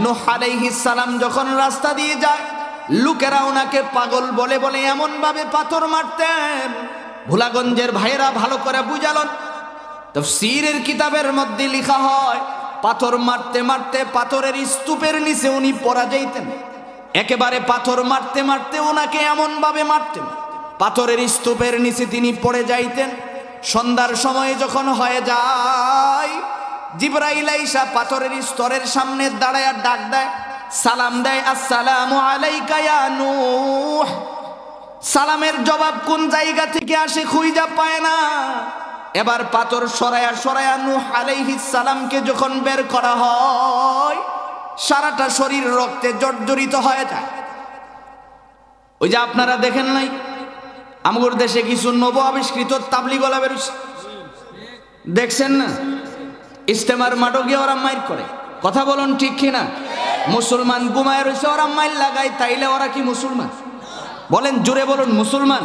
নূহ আলাইহিস সালাম যখন রাস্তা দিয়ে যায়, লোকেরা ওনাকে পাগল বলে বলে এমন ভাবে পাথর মারতেন। ভোলাগঞ্জের ভাইরা ভালো করে বুঝালেন, তাফসীরের কিতাবের মধ্যে লেখা হয় পাথর মারতে মারতে পাথরের স্তূপের নিচে উনি পড়া যাইতেন। একেবারে পাথর মারতে মারতে ওনাকে এমন ভাবে মারতেন, পাথরের স্তূপের নিচে তিনি পড়ে যাইতেন। সন্ধ্যার সময় যখন হয়ে যায়, জিবরাইল আইসা পাথরের স্তরের সামনে দাঁড়ায় ডাক দেয়, সালাম দেয়, আসসালামু আলাইকা ইয়া নূহ। সালামের জবাব কোন জায়গা থেকে আসে খুঁজা পায় না। এবার পাথর সরায়া সরায়া নূহ আলাইহিস সালামকে যখন বের করা হয়, সারাটা শরীর রক্তে জর্জরিত হয়ে যায়। ওই যে আপনারা দেখেন নাই, আমাদের দেশে কিছু নব আবিষ্কৃত তাবলিগলা বেরোচ্ছে, দেখছেন না? ইস্তেমার মাঠে গিয়ে ওরা মাইর করে, কথা বলুন ঠিক কিনা? মুসলমান ঘুমায় রয়েছে, ওরা মাইল লাগায়, তাইলে ওরা কি মুসলমান? বলেন, জুড়ে বলুন, মুসলমান?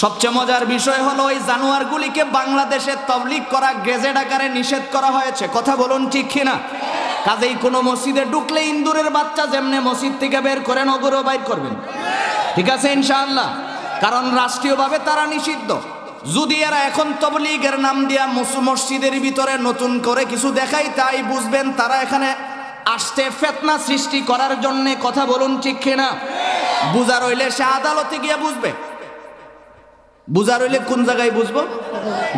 সবচেয়ে মজার বিষয় হলো ওই জানোয়ারগুলিকে বাংলাদেশে তাবলীগ করা গেজেট আকারে নিষেধ করা হয়েছে, কথা বলুন ঠিক কিনা? কাজেই কোনো মসজিদে ঢুকলে ইন্দুরের বাচ্চা যেমনে মসজিদ থেকে বের করে, নগরও বাইর করবেন, ঠিক আছে ইনশাআল্লাহ? কারণ রাষ্ট্রীয়ভাবে তারা নিষিদ্ধ। যদি এরা এখন তাবলীগের নাম দিয়া মসজিদের ভিতরে নতুন করে কিছু দেখায়, তাই বুঝবেন তারা এখানে আসতে ফিতনা সৃষ্টি করার জন্য, কথা বলুন ঠিক কিনা? বুঝা রইলে সে আদালতে গিয়ে বুঝবে। বুঝা রইলে কোন জায়গায় বুঝবো?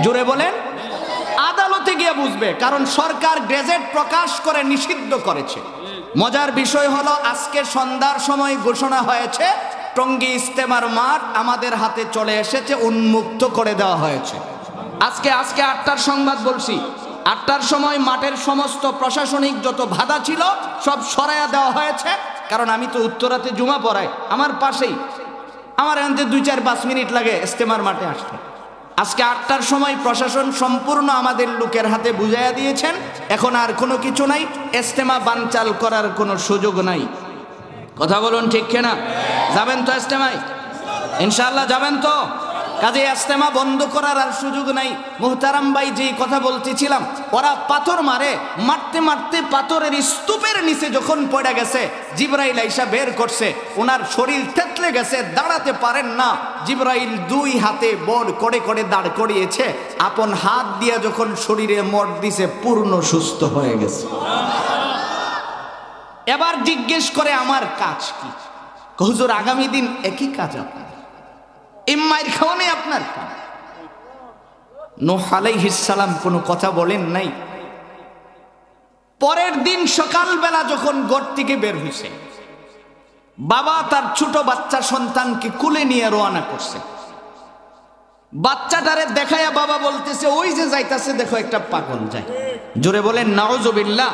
জোরে বলেন, আদালতে গিয়ে বুঝবে, কারণ সরকার গেজেট প্রকাশ করে নিষিদ্ধ করেছে। মজার বিষয় হলো আজকে সন্ধ্যার সময় ঘোষণা হয়েছে টঙ্গী ইস্তেমার মাঠ আমাদের হাতে চলে এসেছে, উন্মুক্ত করে দেওয়া হয়েছে। আজকে 8টার সংবাদ বলছি, 8টার সময় মাঠের সমস্ত প্রশাসনিক যত বাধা ছিল সব সরাইয়া দেওয়া হয়েছে। কারণ আমি তো উত্তরাতে জুমা পড়াই, আমার পাশেই, আমার এখান থেকে 2-4-5 মিনিট লাগে ইস্তেমার মাঠে আসতে। আজকে 8টার সময় প্রশাসন সম্পূর্ণ আমাদের লোকের হাতে বুঝাইয়া দিয়েছেন, এখন আর কোনো কিছু নাই, ইস্তেমা বানচাল করার কোনো সুযোগ নাই, কথা বলুন ঠিক কিনা? যাবেন তো ইস্তেমায়? ইনশাআল্লাহ যাবেন তো? কাজে ইস্তেমা বন্ধ করার আর সুযোগ নাই। মুহতারাম ভাই, যেই কথা বলতেছিলাম, ওরা পাথর মারে, মারতে মারতে পাথরের স্তূপের নিচে যখন পড়ে গেছে, জিবরাইল আইসা বের করছে, ওনার শরীর থেতলে গেছে, দাঁড়াতে পারেন না। জিবরাইল 2 হাতে বড় করে করে দাঁড় করিয়েছে, আপন হাত দিয়ে যখন শরীরে মট দিছে, পূর্ণ সুস্থ হয়ে গেছে। এবার জিজ্ঞেস করে, আমার কাজ কি? হুজুর, আগামী দিন একই কাজ আপনার, ইম্মাইর খাওয়ানে আপনার কাজ। নূহ আলাইহিস সালাম কোনো কথা বলেন নাই। পরের দিন সকালবেলা যখন ঘর থেকে বের হইছে, বাবা তার ছোট বাচ্চা সন্তানকে কুলে নিয়ে রওনা করছে। বাচ্চাটারে দেখায়া বাবা বলতেছে, ওই যে যাইতাছে, দেখো একটা পাগল যায়। জোরে বলেন নাউজুবিল্লাহ।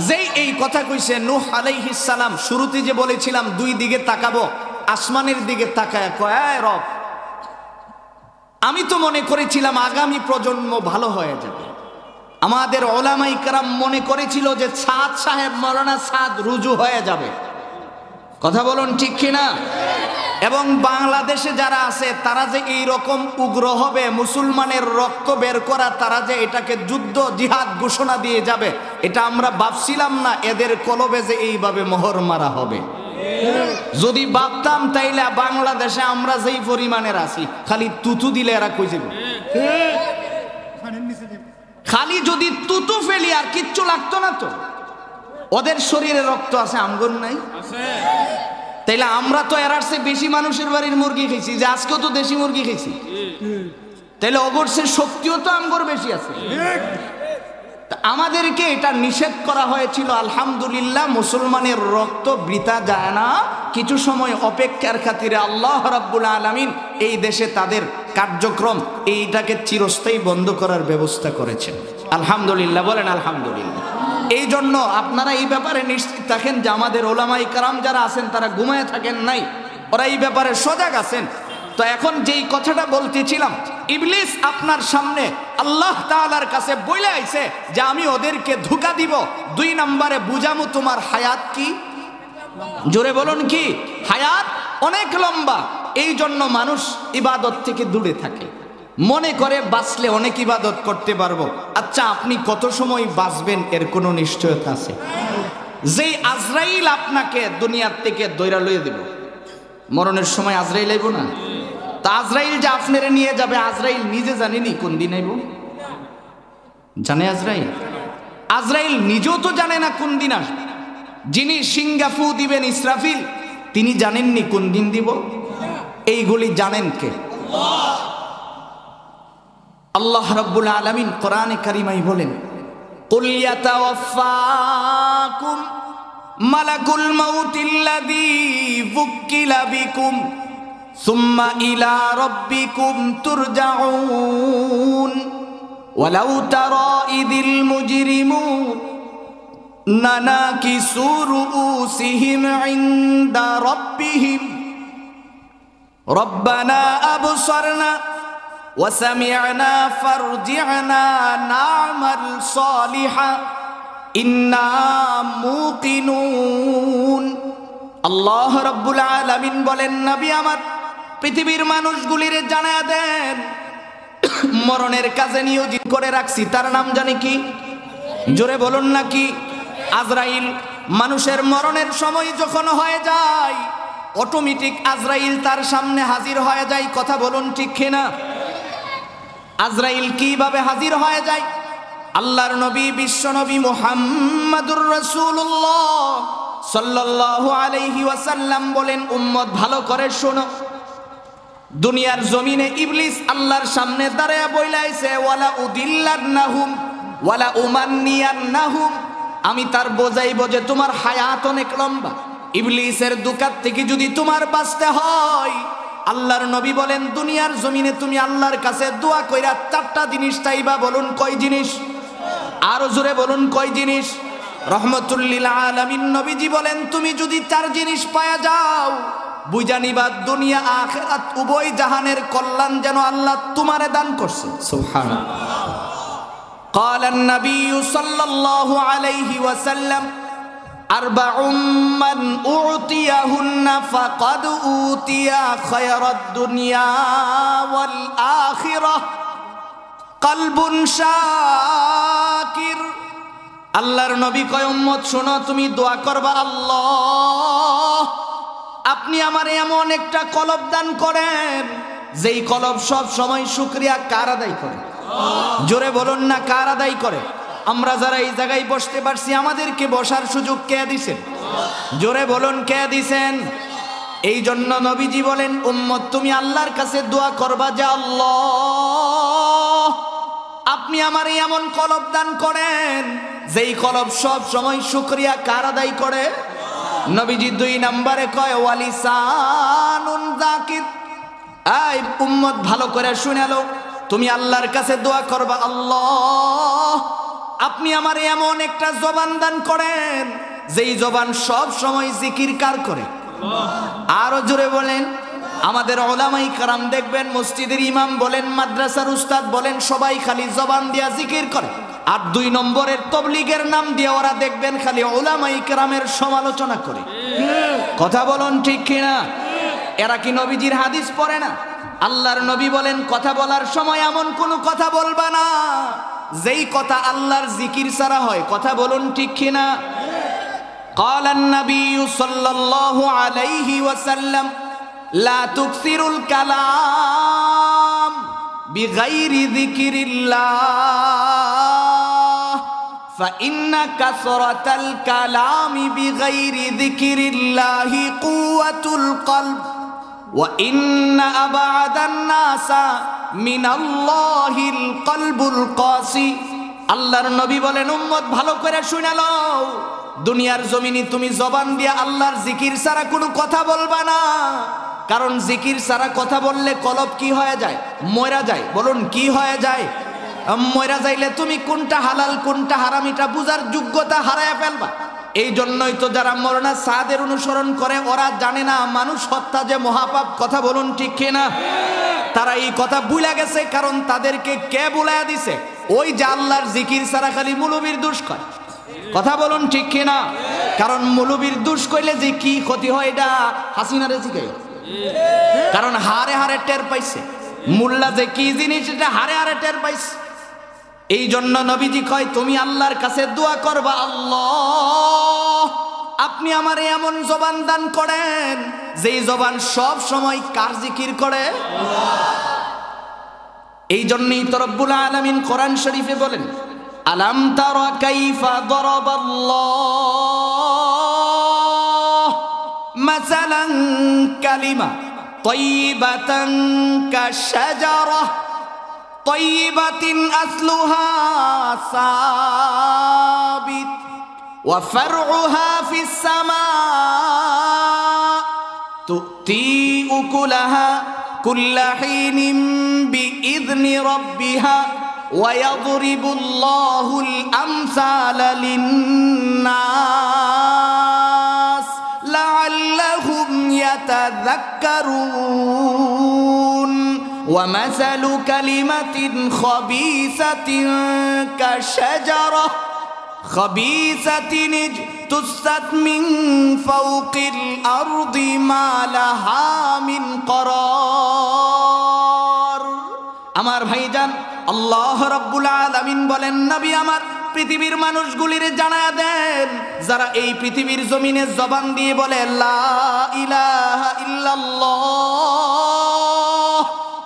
যেই এই কথা কইছে, নূহ আলাইহিস সালাম শুরুতে যে বলেছিলাম 2 দিকে তাকাবো, আসমানের দিকে তাকায় কয়, এ রব, আমি তো মনে করেছিলাম আগামী প্রজন্ম ভালো হয়ে যাবে। আমাদের ওলামায়ে কেরাম মনে করেছিল যে সাদ সাহেব মাওলানা সাদ রুজু হয়ে যাবে, কথা বলুন ঠিক কিনা? এবং বাংলাদেশে যারা আছে তারা যে এই রকম উগ্র হবে, মুসলমানের রক্ত বের করা, তারা যে এটাকে যুদ্ধ জিহাদ ঘোষণা দিয়ে যাবে, এটা আমরা ভাবছিলাম না এদের কলবে যে এইভাবে মোহর মারা হবে। যদি ভাবতাম তাইলে বাংলাদেশে আমরা যেই পরিমাণের আছি, খালি তুতু দিলে এরা কই যাবে? খালি যদি তুতু ফেলি আর কিচ্ছু লাগতো না তো। ওদের শরীরে রক্ত আছে, আমগর নাই। তাইলে আমরা তো এরার চেয়ে বেশি মানুষের বাড়ির মুরগি খেয়েছি, যে আজকেও তো দেশি মুরগি খেয়েছি, তাইলে অবশ্যই শক্তিও তো আমগর বেশি আছে। আমাদেরকে এটা নিষেধ করা হয়েছিল। আলহামদুলিল্লাহ, মুসলমানের রক্ত বৃথা যায় না। কিছু সময় অপেক্ষার খাতিরে আল্লাহ রাব্বুল আলামিন এই দেশে তাদের কার্যক্রম এইটাকে চিরস্থায়ী বন্ধ করার ব্যবস্থা করেছেন। আলহামদুলিল্লাহ, বলেন আলহামদুলিল্লাহ। এই জন্য আপনারা এই ব্যাপারে নিশ্চিত থাকেন যে আমাদের ওলামায়ে কেরাম যারা আছেন তারা ঘুমায় থাকেন নাই, ওরা এই ব্যাপারে সজাগ আছেন। তো এখন যেই কথাটা বলতেছিলাম, ইবলিস আপনার সামনে আল্লাহ তাআলার কাছে বলে আইছে যে আমি ওদেরকে ধোঁকা দিব। 2 নম্বরে বুঝামু তোমার হায়াত কি। জোরে বলুন কি? হায়াত অনেক লম্বা। এই জন্য মানুষ ইবাদত থেকে দূরে থাকে, মনে করে বাঁচলে অনেক ইবাদত করতে পারবো। আচ্ছা, আপনি কত সময় বাঁচবেন এর কোনো নিশ্চয়তা আছে? যেই আজরাইল আপনাকে দুনিয়ার থেকে দৈরা লইয়ে দিব, মরণের সময় আজরাইল আইব না? তা আজরাইল যে আপনারে নিয়ে যাবে, আজরাইল নিজে জানেনি কোন দিন আইব? জানে আজরাইল? আজরাইল নিজেও তো জানে না কোন দিন আসবে। যিনি সিংগাফু দিবেন ইসরাফিল, তিনি জানেননি কোন দিন দিব। এইগুলি জানেন কে? আল্লাহ রাব্বুল আলামিন কোরআনে কারিমায় বলেন, কুল ইয়াতাওয়াফাকুম মালাকুল মাউতিল্লাযী ওয়াক্কিলা বিকুম সুম্মা ইলা রাব্বিকুম তুরজাউন ওয়ালাউ তারা ইযিল মুজরিমুনা নাকিসু রুউসিহিম ইনদা রাব্বিহিম রব্বানা আবসারনা ওয়াসামি'না ফারজি'না না'মাল সালিহান ইন্না মুকিনুন। আল্লাহ রাব্বুল আলামিন বলেন, নবী আমার পৃথিবীর মানুষগুলিরে জানায়া দেন, মরণের কাজে নিয়োজিত করে রাখছি, তার নাম জানি কি? জোরে বলুন না কি? আজরাইল। মানুষের মরণের সময় যখন হয়ে যায়, অটোমেটিক আজরাইল তার সামনে হাজির হয়ে যায়। কথা বলুন ঠিক কিনা? আজরাইল কিভাবে হাজির হয়ে যায়? আল্লাহর নবী বিশ্ব নবী মুহাম্মাদুর রাসূলুল্লাহ সাল্লাল্লাহু আলাইহি ওয়াসাল্লাম বলেন, উম্মত ভালো করে শোনো, দুনিয়ার জমিনে ইবলিস আল্লাহর সামনে দাঁড়ায়া বইলাইছে, ওয়ালা উদিল্লান্নাহুম ওয়ালা উমান্নিয়ান্নাহুম, আমি তার বোঝাইব যে তোমার হায়াত অনেক লম্বা, ইবলিসের দুকাত থেকে যদি তোমার বাঁচতে হয়, আল্লাহর নবী বলেন দুনিয়ার জমিনে তুমি আল্লাহর কাছে দোয়া কইরা চারটা জিনিস চাইবা। বলুন কয় জিনিস? আরো জোরে বলুন কয় জিনিস? রহমতুল লিল আলামিন নবীজি বলেন, তুমি যদি চার জিনিস পায়া যাও, বুঝা নিবা দুনিয়া আখিরাত উভয় জাহানের কল্যাণ যেন আল্লাহ তোমারে দান করছে। সুবহানাল্লাহ। قال النبي صلى الله عليه وسلم أربع من أعطيهن فقد أوتي خير الدنيا والآخرة قلب شاكر। আল্লাহর নবী কয়, উম্মত শোনো, তুমি দোয়া করবা, আল্লাহ আপনি আমার এমন একটা কলব দান করেন, যেই কলব সব সময় শুকরিয়া কার আদায় করে? জোরে বলুন না, কার আদায় করে? আমরা যারা এই জায়গায় বসতে পারছি, আমাদেরকে বসার সুযোগ কে দিছেন? জোরে বলুন কে দিছেন? এই জন্য নবীজি বলেন, উম্মত তুমি আল্লাহর কাছে দোয়া করবা যে আল্লাহ আপনি আমার এমন কলব দান করেন, যেই কলব সব সময় শুকরিয়া কার আদায় করে? নবীজি 2 নম্বরে কয়, ওয়ালিসানুন যাকির। এই উম্মত ভালো করে শুনে নাও, তুমি আল্লাহর কাছে দোয়া করবা, আল্লাহ আপনি আমার এমন একটা জবান দান করেন, যেই জবান সব সময় জিকির কার করে? আরো জোরে বলেন। আমাদের উলামায়ে কেরাম দেখবেন, মসজিদের ইমাম বলেন, মাদ্রাসার উস্তাদ বলেন, সবাই খালি জবান দিয়া জিকির করে। আর 2 নম্বরের তাবলীগের নাম দিয়ে ওরা দেখবেন খালি উলামায়ে কেরামের সমালোচনা করে। কথা বলুন ঠিক কিনা? এরা কি নবীজির হাদিস পড়ে না? আল্লাহর নবী বলেন, কথা বলার সময় এমন কোনো কথা বলবা না যেই কথা আল্লাহর জিকির ছাড়া হয়। কথা বলুন ঠিক কিনা? قال النبي صلى الله عليه وسلم لا تكثروا الكلام بغير ذكر الله فإن كثرة الكلام بغير ذكر الله قوة القلب وإن أبعد الناس من الله القلب القاسي। আল্লাহর নবী বলেন, উম্মত ভালো করে শুনে নাও, দুনিয়ার জমিনে তুমি জবান দিয়ে আল্লাহর জিকির ছাড়া কোনো কথা বলবা না। কারণ জিকির ছাড়া কথা বললে কলব কি হয়ে যায়? মরা যায়। বলুন কি হয়ে যায়? মরা যাইলে তুমি কোনটা হালাল কোনটা হারাম এটা বুঝার যোগ্যতা হারায় ফেলবা। এই জন্যই তো যারা মৌলানা সাদের অনুসরণ করে, ওরা জানে না মানুষ হত্যা যে মহাপাপ। কথা বলুন ঠিক কিনা? তারা এই কথা ভুলে গেছে, কারণ তাদেরকে কে ভুলাইয়া দিছে? ওই যে আল্লাহর জিকির ছাড়া খালি মুলুবির দোষ করে। কথা বলুন ঠিক কিনা? কারণ মুলুবির দোষ কইলে যে কি ক্ষতি হয় এটা হাসিনারে জিগাই, কারণ হারে হারে টের পাইছে মোল্লা যে কি জিনিস এটা হারে হারে টের পাইছে। এই জন্য নবীজি কয়, তুমি আল্লাহর কাছে দোয়া করবা, আল্লাহ আপনি আমার এমন জবান দান করেন যেই জবান সব সময় কার জিকির করে? এই জন্যই তো রব্বুল আলামিন কোরআন শরীফে বলেন, আলাম তারা কাইফা দারাবাল্লাহ মাসালান কালিমা তাইয়িবাতান কাশাজারাহ তাইয়িবাতিন আসলুহা সাবিত ওয়া ফারউহা ফিস সামা তুতি উকুলাহা কুল্লা হিনিম বিইذনি রাব্বিহা ওয়া ইয়াদরিবুল্লাহুল আমসালা লিন্নাস লাআল্লাহুম ইয়াতাযাক্কারুন ওয়া মাসালু কালিমাতিন খাবিসাতিন কাশাজারাহ খাবিসাতিন তুসাত মিন ফাওকিল আরদি মা লাহা মিন করার। আমার ভাইজান, আল্লাহ রাব্বুল আলামিন বলেন, নবী আমার পৃথিবীর মানুষগুলির জানায়া দেন, যারা এই পৃথিবীর জমিনে জবান দিয়ে বলে লা ইলাহা ইল্লাল্লাহ,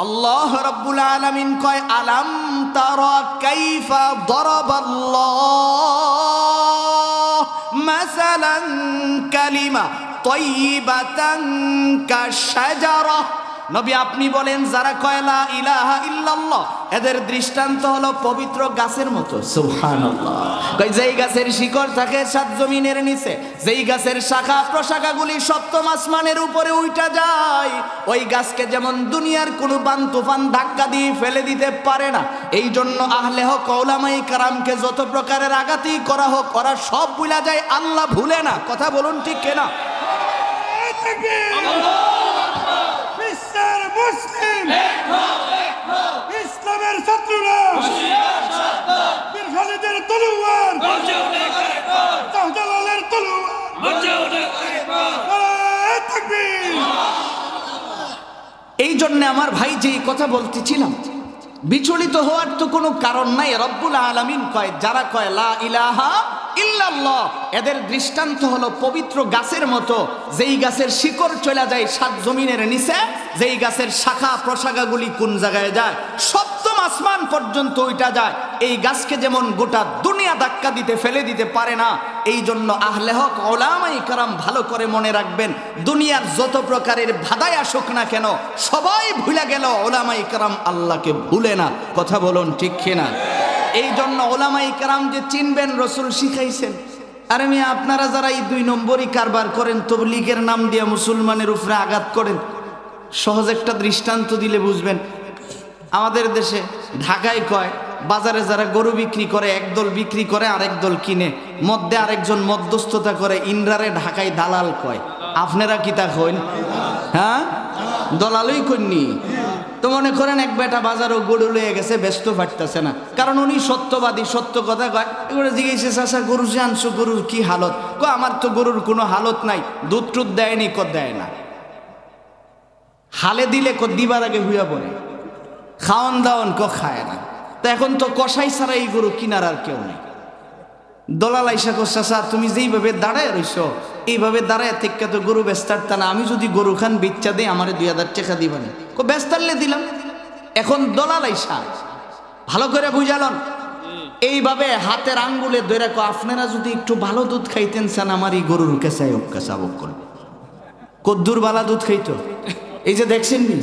আল্লাহ রাব্বুল আলামিন কয় আলাম তারা কাইফা দারাবাল্লাহ মাসালান কালিমা তাইয়িবাতান কাশাজারাহ। নবী আপনি বলেন, যারা কয় লা ইলাহা ইল্লাল্লাহ এদের দৃষ্টান্ত হলো পবিত্র গাছের মতো। সুবহানাল্লাহ। কই যেই গাছের শিকড় থাকে সাত জমিনের নিচে, যেই গাছের শাখা প্রশাখাগুলি সপ্তম আসমানের উপরে উঠা যায়, ওই গাছকে যেমন দুনিয়ার কোনো বান তুফান ধাক্কা দিয়ে ফেলে দিতে পারে না, এই জন্য আহলে হক উলামায়ে কেরামকে যত প্রকারের আঘাতই করা হোক, ওরা সব ভুলা যায়, আল্লাহ ভুলে না। কথা বলুন ঠিক কিনা? মুসলিম ইসলামের শত্রুরা বীর খালিদের তলোয়ার শাহজালালের তলোয়ার তাকবীর। এই জন্য আমার ভাই যে কথা বলতেছিলাম, বিচলিত হওয়ার তো কোনো কারণ নাই। রব্বুল আলামিন কয়, যারা কয় লা ইলাহা ইল্লাল্লাহ এদের দৃষ্টান্ত হলো পবিত্র গাছের মতো, যেই গাছের শিকড় চলে যায় সাত জমিনের নিচে, যেই গাছের শাখা প্রশাখাগুলি কোন জায়গায় যায়, সপ্তম আসমান পর্যন্ত ওইটা যায়। এই গাছকে যেমন গোটা দুনিয়া ধাক্কা দিতে ফেলে দিতে পারে না, এই জন্য আহলে হক উলামায়ে কেরাম ভালো করে মনে রাখবেন, দুনিয়ার যত প্রকারের বাধাই আসুক না কেন, সবাই ভুলে গেল উলামায়ে কেরাম আল্লাহকে ভুলে না। কথা বলুন ঠিক কিনা? এই জন্য উলামায়ে কেরাম যে চিনবেন, রসুল শিখাইছেন। আরে মিয়া, আপনারা যারা এই 2 নম্বরই কারবার করেন, তাবলীগের নাম দিয়ে মুসলমানের উপরে আঘাত করেন, সহজ একটা দৃষ্টান্ত দিলে বুঝবেন। আমাদের দেশে ঢাকায় কয়, বাজারে যারা গরু বিক্রি করে, একদল বিক্রি করে আরেক দল কিনে, মধ্যে আরেকজন মধ্যস্থতা করে, ইন্দ্রারে ঢাকায় দালাল কয়। আপনারা কি তা কইন? হ্যাঁ, দলালই কইনি তো। মনে করেন এক বেটা বাজারও গরু লয়ে গেছে, ব্যস্ত পারতেছে না, কারণ উনি সত্যবাদী, সত্য কথা কয়। এগুলো জিজ্ঞেসে, চাষা গরু যে আনছো, গরুর কি হালত? আমার তো গরুর কোনো হালত নাই, দুধ টুধ দেয়নি, দেয় না। হালে দিলে দিবার আগে হুইয়া পড়ে, খাওয়ান দাওয়ান খায় না। তো এখন তো কষাই ছাড়া এই গরু কিনার আর কেউ নেই। দলাল আইসা চাষা, তুমি যেইভাবে দাঁড়ায় রইছো, এইভাবে দাঁড়ায় থেকে তো গরু বেস্তারতা না, আমি যদি গরু খান বিচ্চা দিই আমার 2000 টাকা দিবানি। বেস্তারলে দিলাম। এখন দলাল আইসা ভালো করে বুঝালন, এইভাবে হাতের আঙ্গুলে ধরে আপনারা যদি একটু ভালো দুধ খাইতেন চান, আমার এই গরুর কেঁচাই কেঁচাবক করবে। কদ্দুর বালা দুধ খাইতো, এই যে দেখছেন নি,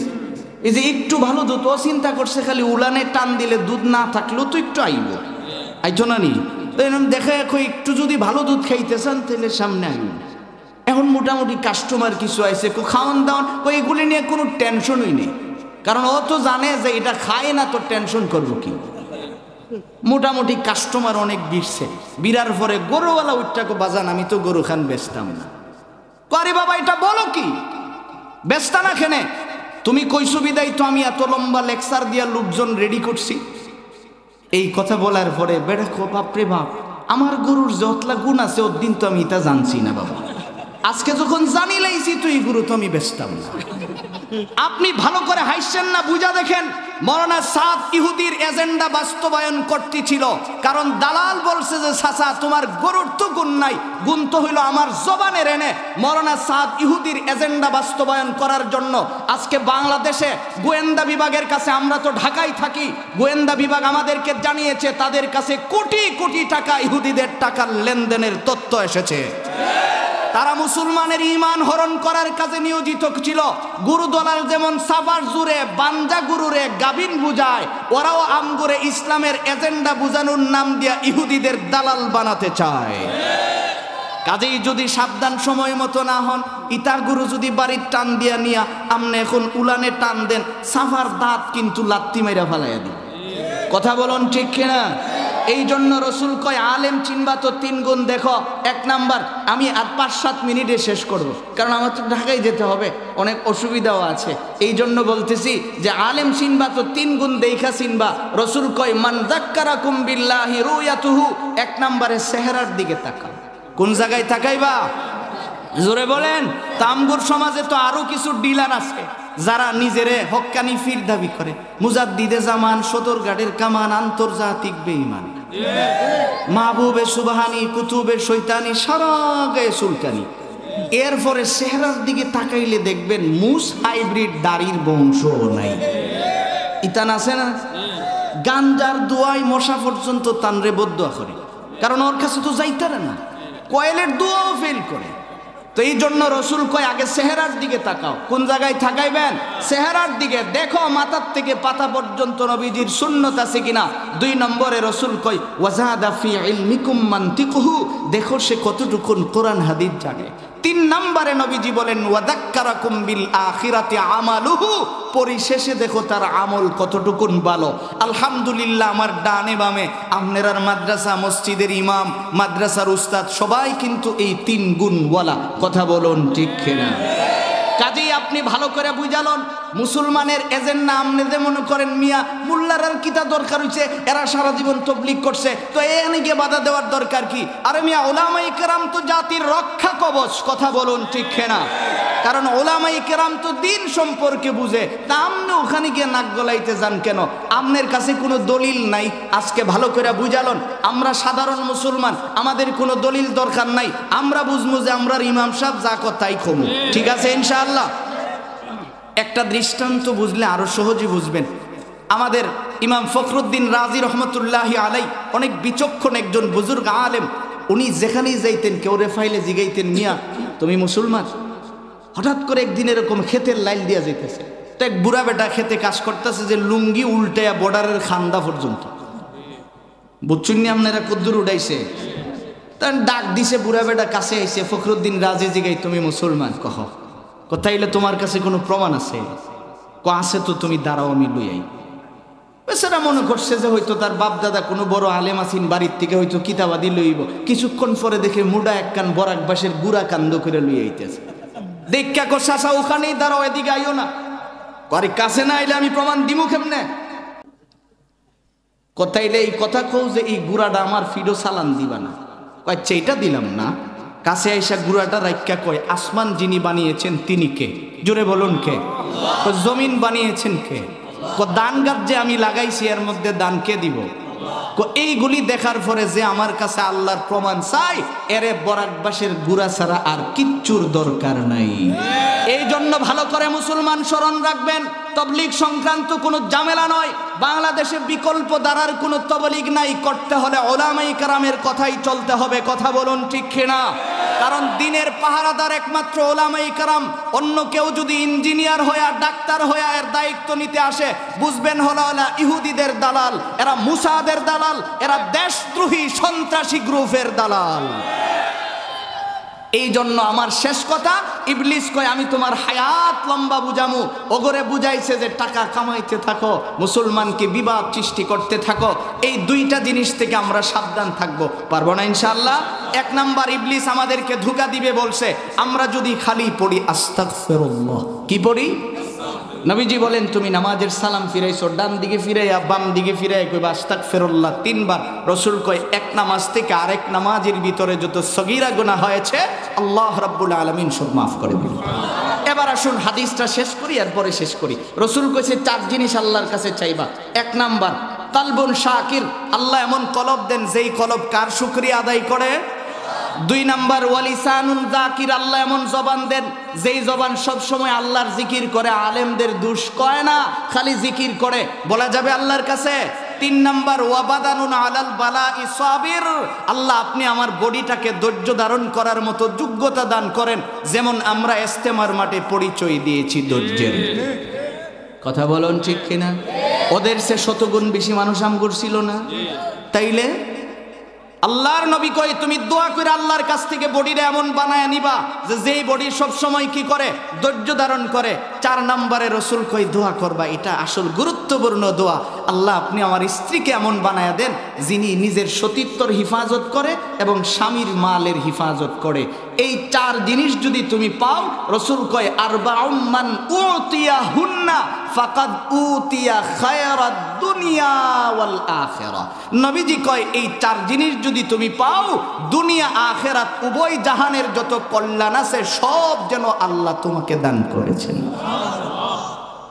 এই যে একটু ভালো দুধ, ও চিন্তা করছে খালি উলানে টান দিলে দুধ না থাকলেও তো একটু আইব, আইতো না নি? দেখা একটু যদি ভালো দুধ খাইতে চান তাহলে সামনে আইব। এখন মোটামুটি কাস্টমার কিছু আইছে, খাওয়ান দাওয়ান, এগুলি নিয়ে কোনো টেনশনই নেই, কারণ ও তো জানে যে এটা খায় না, তো টেনশন করবো কি। মোটামুটি কাস্টমার অনেক বিরছে, বিরার পরে গরুওয়ালা উঠটাকে বাজান, আমি তো গরু খান বেচতাম না। আরে বাবা, এটা বলো কি, বেচতা না খেনে? তুমি কইছো বিদায় তো আমি এত লম্বা লেকচার দিয়া লোকজন রেডি করছি। এই কথা বলার পরে বেড়া বাপরে বাপ, আমার গরুর যতলা গুণ আছে ওর দিন তো আমি এটা জানছি না বাবা। আজকে যখন জানি লাইছি তুই গুরু তুমি বেচতাম না। আপনি ভালো করে হাসছেন না, বুঝা দেখেন মৌলানা সাদ ইহুদির এজেন্ডা বাস্তবায়ন করতেছিল। কারণ দালাল বলছে যে চাচা তোমার গরুর তো গুণ নাই, গুণ তো হইল আমার জবানের এনে। মৌলানা সাদ ইহুদির এজেন্ডা বাস্তবায়ন করার জন্য আজকে বাংলাদেশে গোয়েন্দা বিভাগের কাছে, আমরা তো ঢাকায় থাকি, গোয়েন্দা বিভাগ আমাদেরকে জানিয়েছে তাদের কাছে কোটি কোটি টাকা ইহুদিদের টাকার লেনদেনের তথ্য এসেছে। তারা মুসলমানের ঈমান হরণ করার কাজে নিয়োজিত ছিল। গুরু দলাল যেমন সাফার জুড়ে বাঞ্জা গুরুরে গাবিন বুঝায়, ওরাও আমগুরে ইসলামের এজেন্ডা বুঝানোর নাম দিয়া ইহুদিদের দালাল বানাতে চায়। কাজেই যদি সাবধান সময় মতো না হন, ইতার গুরু যদি বাড়ির টান দিয়া নিয়া আমনে এখন উলানে টান দেন, সাফার দাঁত কিন্তু লাত্তি মেরা ফেলাইয়া দিন। কথা বলুন ঠিক কিনা? এই জন্য রসুল কয় আলেম চিনবা তো 3 গুণ দেখো। 1 নাম্বার, আমি আর 5-7 মিনিটে শেষ করব, কারণ আমার তো ঢাকায় যেতে হবে, অনেক অসুবিধাও আছে। এই জন্য বলতেছি যে আলেম চিনবা তো 3 গুণ দেখা চিনবা। রসুল কয় মান যাক্কারাকুম বিল্লাহি রুয়াতুহু। 1 নাম্বারে চেহারার দিকে তাকাও। কোন জায়গায় তাকাইবা? জোরে বলেন। তামগুর সমাজে তো আরো কিছু ডিলার আছে যারা নিজেরে হক্কানি ফির দাবি করে। মুজাদ্দিদে জামান, সদরঘাটের কামান, আন্তর্জাতিক বেঈমান, মাহবুবে সুবহানি, কুতুবে শৈতানি, সারা গায়ে সুলতানি। এরপরে চেহারার দিকে তাকাইলে দেখবেন মুস হাইব্রিড দাড়ির বংশ নাই। ইতান আছে না? গাঞ্জার দোয়াই মশা পর্যন্ত তানরে বদুয়া করে, কারণ ওর কাছে তো যাইতারে না, কয়েলের দোয়াও ফেল করে। তো এই জন্য রসুল কয় আগে চেহারার দিকে তাকাও। কোন জায়গায় তাকাইবেন? চেহারার দিকে দেখো মাথার থেকে পাতা পর্যন্ত নবীজির সুন্নত আছে কিনা। 2 নম্বরে রসুল কয় ওয়াজাদা ফি ইলমিকুম মানতিকুহু, দেখো সে কতটুকুন কোরআন হাদিস জানে। 3 নম্বরে নবীজি বলেন ওয়াদাক্কারাকুম বিল আখিরাতি আমালুহু, পরিশেষে দেখো তার আমল কতটুকুন ভালো। আলহামদুলিল্লাহ, আমার ডানে বামে আপনার মাদ্রাসা, মসজিদের ইমাম, মাদ্রাসার উস্তাদ সবাই কিন্তু এই 3 গুণওয়ালা। কথা বলুন ঠিক কিনা? কাজেই আপনি ভালো করে বুঝালন মুসলমানের এজেন্ডা। আপনি যে মনে করেন মিয়া মোল্লার কিতা দরকার হইছে, এরা সারা জীবন তবলিগ করছে, তো এনে গিয়ে বাধা দেওয়ার দরকার কি? আরে মিয়া উলামায়ে কেরাম তো জাতির রক্ষা কবচ। কথা বলুন ঠিক কিনা? কারণ উলামায়ে কেরাম তো দিন সম্পর্কে বুঝে। তা আপনি ওখানে গিয়ে নাক গলাইতে যান কেন? আপনার কাছে কোনো দলিল নাই। আজকে ভালো করে বুঝালন, আমরা সাধারণ মুসলমান, আমাদের কোনো দলিল দরকার নাই। আমরা বুঝবো যে আমরা ইমাম সাহেব যা কথাই কমু, ঠিক আছে ইনশাআল্লাহ। একটা দৃষ্টান্ত বুঝলে আরো সহজে বুঝবেন। আমাদের ইমাম ফখরুদ্দিন রাজি রহমতুল্লাহি আলাই অনেক বিচক্ষণ একজন বুজুর্গ আলেম। উনি যেখানেই যাইতেন কেউ রেফাইলে জিগাইতেন মিয়া তুমি মুসলমান? হঠাৎ করে একদিন এরকম ক্ষেতের লাইল দিয়া যাইতেছে, তো এক বুড়া বেটা খেতে কাজ করতেছে যে লুঙ্গি উল্টায়া বর্ডারের খান্দা পর্যন্ত। বুঝছেন নি আপনারা কদ্দুর উঠাইছে? তখন ডাক দিছে, বুড়া বেটা কাছে আইছে, ফখরুদ্দিন রাজি জিগাই তুমি মুসলমান? কহ কোথাইলে তোমার কাছে কোনো প্রমাণ আছে? আছে তো, তুমি দাঁড়াও আমি লইয়াই। বেচারা মনে করছে যে হয়তো তার বাপ দাদা কোনো বড় আলেম আছিন, বাড়ির থেকে হয়তো কিতাবাদি লইব। কিছুক্ষণ পরে দেখে মুডা এক কান বরাক বাসের গুড়া কান্দ করে লইয়াইতেছে। দেখা কো চাচা ওখানেই দাঁড়াও, এদিকে আইও না। আরে কাছে না আইলে আমি প্রমাণ দিমু কেমনে? কোথাইলে এই কথা কও যে এই গুড়াটা আমার ফিডো সালান দিবা না। আচ্ছা এটা দিলাম না। কাছে আইসা গুড়াটা রাইক্কা কয় আসমান যিনি বানিয়েছেন তিনি কে? জোরে বলুন কে? জমিন বানিয়েছেন কে? দান গাছ যে আমি লাগাইছি এর মধ্যে দান কে দিব? এইগুলি দেখার পরে যে আমার কাছে আল্লাহর প্রমাণ চাই, এরে বরাকবাসের গুড়া ছাড়া আর কিচ্ছুর দরকার নাই। এই জন্য ভালো করে মুসলমান স্মরণ রাখবেন, তবলিগ সংক্রান্ত কোনো ঝামেলা নয়। বাংলাদেশে বিকল্প দ্বারার কোনো তবলিগ নাই। করতে হলে উলামায়ে কেরামের কথাই চলতে হবে। কথা বলুন ঠিক কিনা? কারণ দিনের পাহারাদার একমাত্র উলামায়ে কেরাম। অন্য কেউ যদি ইঞ্জিনিয়ার হয়ে, ডাক্তার হয়ে এর দায়িত্ব নিতে আসে, বুঝবেন হলো এরা ইহুদিদের দালাল, এরা মুসাদের দালাল, এরা দেশদ্রোহী সন্ত্রাসী গ্রুপের দালাল। এই জন্য আমার শেষ কথা, ইবলিস কয় আমি তোমার হায়াত লম্বা বুঝামু। ওগরে বুঝাইছে যে টাকা কামাইতে থাকো, মুসলমানকে বিবাদ সৃষ্টি করতে থাকো। এই 2টা জিনিস থেকে আমরা সাবধান থাকবো। পারবো না ইনশাআল্লাহ? 1 নাম্বার, ইবলিস আমাদেরকে ধোঁকা দিবে বলছে আমরা যদি খালি পড়ি আস্তাগফিরুল্লাহ। কি পড়ি? নবীজি বলেন তুমি নামাজের সালাম ফিরাইছো ডান দিকে ফিরাইয়া বাম দিকে ফিরাই কইবা আস্তাগফিরুল্লাহ 3 বার। রাসূল কয় এক নামাজ থেকে আরেক নামাজের ভিতরে যত সগীরা গুনাহ হয়েছে আল্লাহ রাব্বুল আলামিন সব মাফ করে দিবেন। এবার আসুন হাদিসটা শেষ করি, এরপরে শেষ করি। রাসূল কইছে 4 জিনিস আল্লাহর কাছে চাইবা। 1 নাম্বার কালবুন শাকির, আল্লাহ এমন কলব দেন যেই কলব কার শুকরিয়া আদায় করে। 2 নাম্বার ওয়ালিসানুন যাকির, আল্লাহ এমন জবান দেন যেই জবান সব সময় আল্লাহর জিকির করে, আলেমদের দুষ কয় না, খালি জিকির করে, বলা যাবে আল্লাহর কাছে। 3 নাম্বার ওয়াবাদানুন আলাল বালাই সাবির, আল্লাহ আপনি আমার বডিটাকে ধৈর্য ধারণ করার মতো যোগ্যতা দান করেন, যেমন আমরা ইস্তেমার মাঠে পরিচয় দিয়েছি ধৈর্যের। কথা বলুন ঠিক কিনা? ওদের সে শতগুণ বেশি মানুষ আমগুর ছিল না? তাইলে আল্লাহর নবী কয় তুমি দোয়া করে আল্লাহর কাছ থেকে বডিটা এমন বানায় নিবা যে যেই বডি সব সময় কি করে, ধৈর্য ধারণ করে। 4 নম্বরে রাসূল কয় দোয়া করবা, এটা আসল গুরুত্বপূর্ণ দোয়া, আল্লাহ আপনি আমার স্ত্রীকে এমন বানায়া দেন যিনি নিজের সতীত্বর হিফাজত করে এবং স্বামীর মালের হিফাজত করে। এই 4 জিনিস যদি তুমি পাও, রাসূল কয় আরবাউম মান উতিয়া ফাকাদ উতিয়া খায়রাদ দুনিয়া ওয়াল আখিরাহ। নবীজি কয় এই 4 জিনিস যদি তুমি পাও, দুনিয়া আখিরাত উভয় জাহানের যত কল্যাণ আছে সব যেন আল্লাহ তোমাকে দান করেছেন।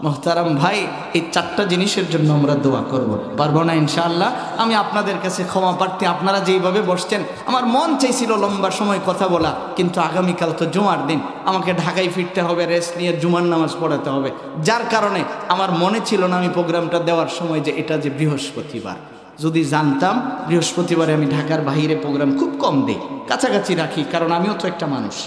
মোহতারাম ভাই, এই 4টা জিনিসের জন্য আমরা দোয়া করব, পারবো না ইনশাআল্লাহ? আমি আপনাদের কাছে ক্ষমা প্রার্থী। আপনারা যেইভাবে বসছেন, আমার মন চাইছিল লম্বা সময় কথা বলা, কিন্তু আগামীকাল তো জুমার দিন, আমাকে ঢাকায় ফিরতে হবে, রেস্ট নিয়ে জুমার নামাজ পড়াতে হবে, যার কারণে আমার মনে ছিল না আমি প্রোগ্রামটা দেওয়ার সময় যে এটা যে বৃহস্পতিবার। যদি জানতাম বৃহস্পতিবারে আমি ঢাকার বাইরে প্রোগ্রাম খুব কম দিই, কাছাকাছি রাখি, কারণ আমিও তো একটা মানুষ।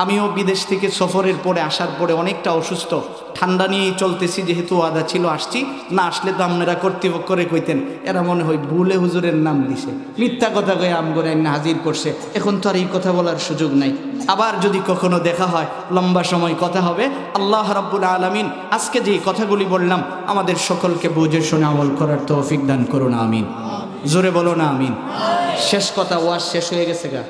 আমিও বিদেশ থেকে সফরের পরে আসার পরে অনেকটা অসুস্থ, ঠান্ডা নিয়েই চলতেছি, যেহেতু ওয়াদা ছিল আসছি, না আসলে তো আপনারা কর্তৃপক্ষরে কইতেন এরা মনে হয় ভুলে হুজুরের নাম দিছে, মিথ্যা কথা কয়ে আমগরে না হাজির করছে, এখন তো আর এই কথা বলার সুযোগ নাই। আবার যদি কখনো দেখা হয় লম্বা সময় কথা হবে। আল্লাহ রাব্বুল আলামিন আজকে যে কথাগুলি বললাম আমাদের সকলকে বুঝে শুনে আমল করার তৌফিক দান করুন, আমিন। জোরে বলো না আমিন। শেষ কথা, ওয়াজ শেষ হয়ে গেছে গা?